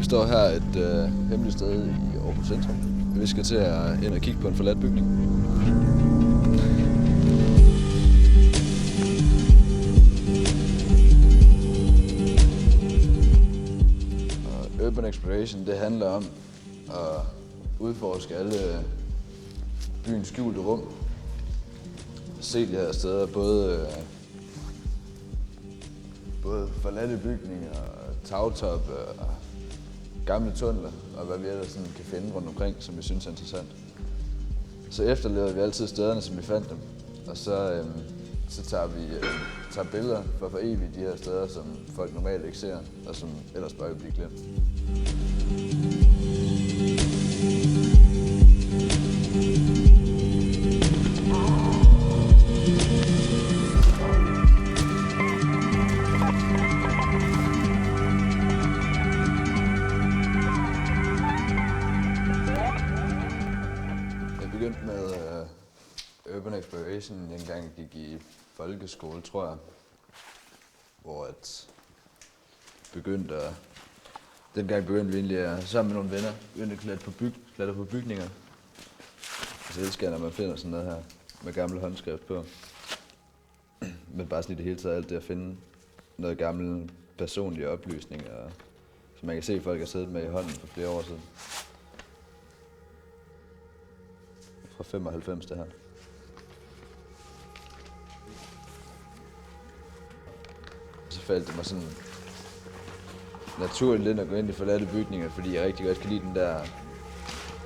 står her et hemmeligt sted i Aarhus Centrum. Vi skal til at ind og kigge på en forladt bygning. Og Urban Exploration, det handler om at udforske alle byens skjulte rum. Se de her steder, både forladte bygninger, tagtoppe og gamle tunneler, og hvad vi ellers sådan kan finde rundt omkring, som vi synes er interessant. Så efterlever vi altid stederne, som vi fandt dem, og så tager vi billeder for at forevige de her steder, som folk normalt ikke ser, og som ellers bare vil blive glemt. Jeg begyndte med Urban Exploration, dengang jeg gik i folkeskole, tror jeg. Hvor dengang begyndte vi egentlig at sammen med nogle venner, begyndte at klatre på bygninger. Så elsker jeg, når man finder sådan noget her med gamle håndskrift på. Men bare sådan i det hele taget alt det at finde noget gamle personlige oplysninger, som man kan se, at folk har siddet med i hånden for flere år siden. Fra 95 det her. Så faldt det mig sådan naturligt lidt at gå ind i forladte bygninger, fordi jeg rigtig godt kan lide den der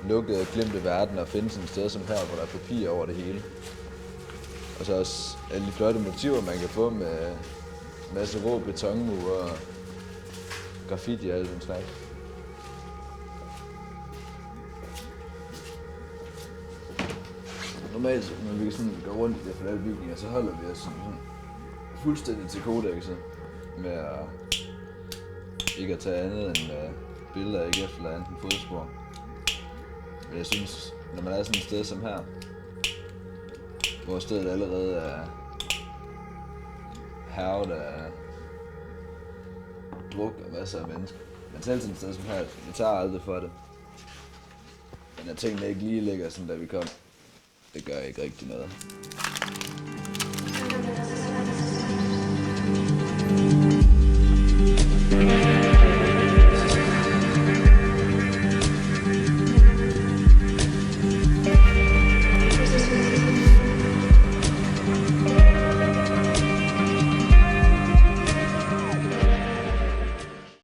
lukkede og glemte verden og finde sådan et sted som her, hvor der er papir over det hele. Og så også alle de flotte motiver, man kan få med masse rå betonmure og graffiti og alt den slags. Normalt, når vi sådan går rundt i de forladte bygninger, så holder vi os sådan fuldstændig til kodekset med at ikke at tage andet end billeder, ikke efterlade andet end fodspor. Men jeg synes, når man er sådan et sted som her, hvor stedet allerede er hærget af druk og masser af mennesker. Men selv sådan et sted som her, vi tager aldrig for det. Men at tingene ikke lige ligger sådan, da vi kom, det gør ikke rigtig noget.